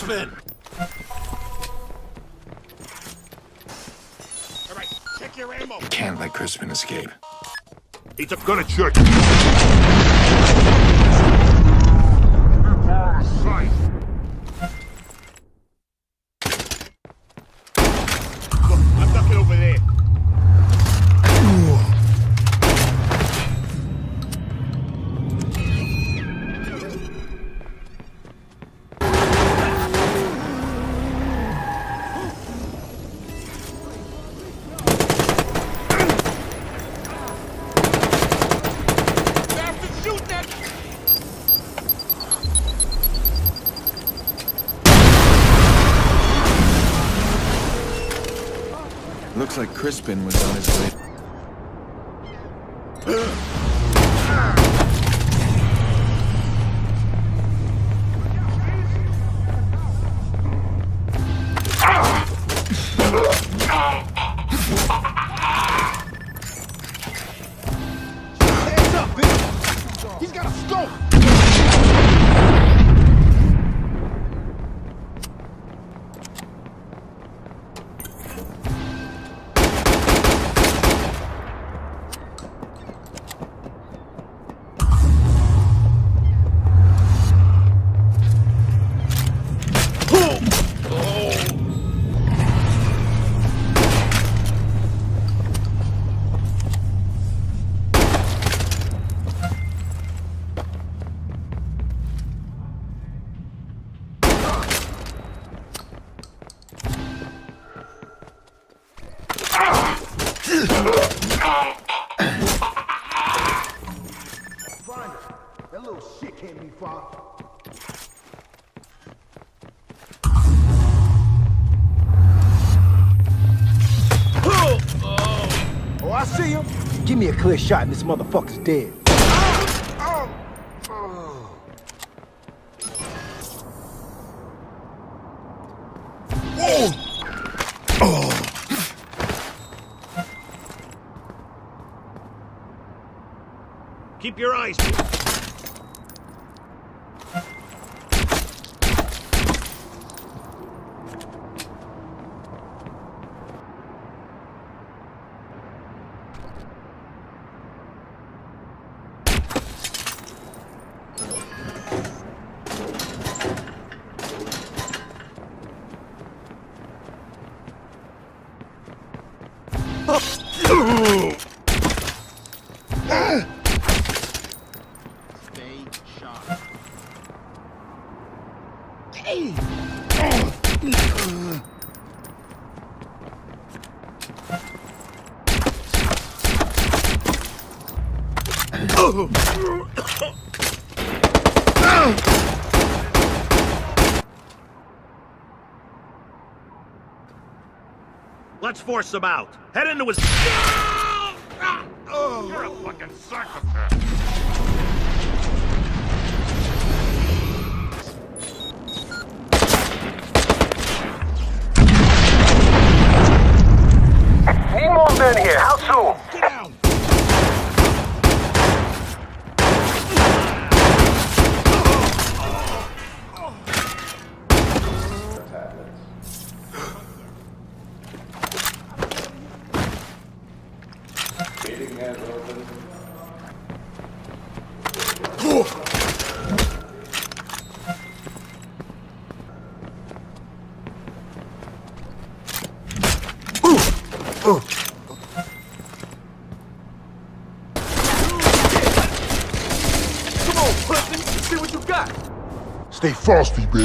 Crispin! All right, check your ammo. Can't let Crispin escape. He's gonna check. Sight. Look, I'm ducking over there. Looks like Crispin was on his way. Hands up, bitch! He's got a scope! That little shit can't be far. Oh, I see him. Give me a clear shot and this motherfucker's dead. Keep your eyes peeled. Stay sharp. Let's force him out. Head into his... You're a fucking psychopath. Need more men here. How soon? Get down. Come on, Clifton. Let's see what you got. Stay frosty, baby.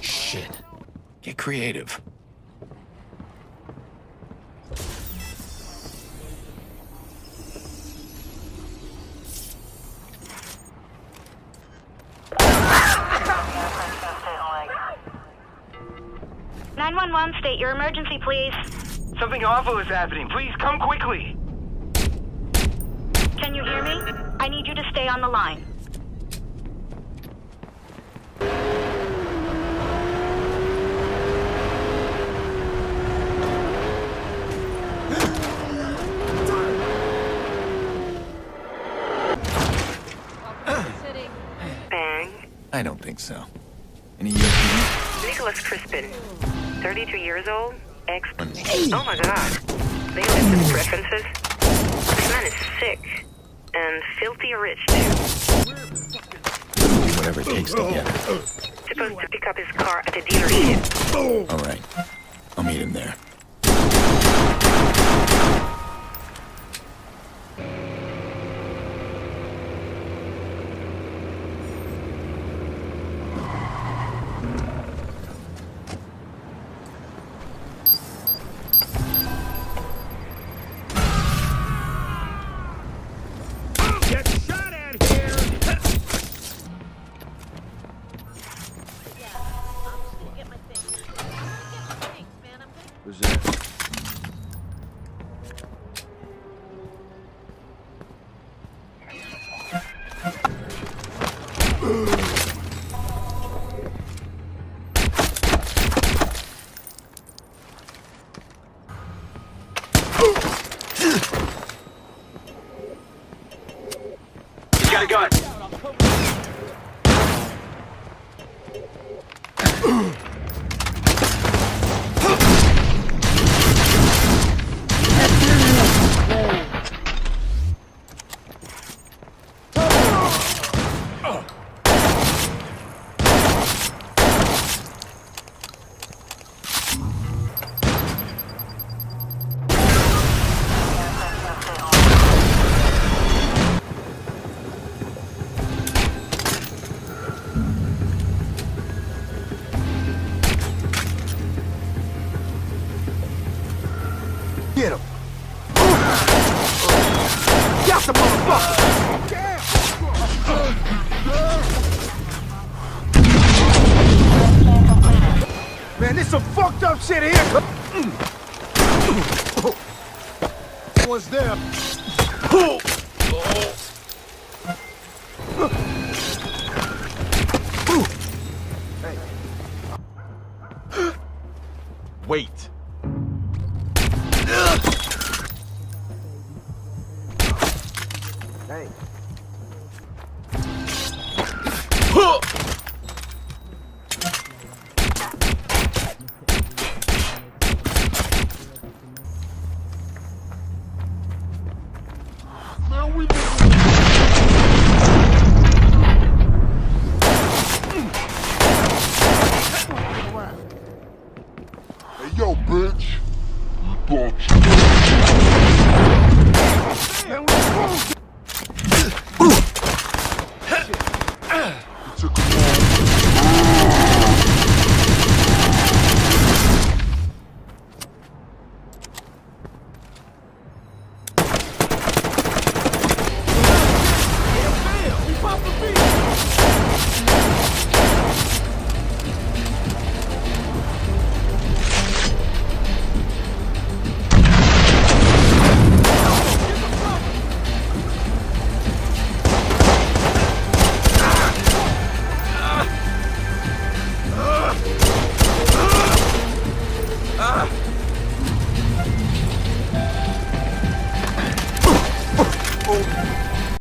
Shit. Get creative. State your emergency, please. Something awful is happening. Please come quickly. Can you hear me? I need you to stay on the line. Bang. I don't think so. Any EOPs? Nicholas Crispin, 33 years old, Oh my god. They list his preferences. This man is sick. And filthy rich, too. Do whatever it takes to get her. Supposed to pick up his car at a dealership. All right. I'll meet him there. Get shot at here! Who's that? You got a gun. Get him! Got the motherfucker! Man, this some fucked up shit here! What's there? Wait. Hey. Hey, yo, bitch. You thought you took a Oh.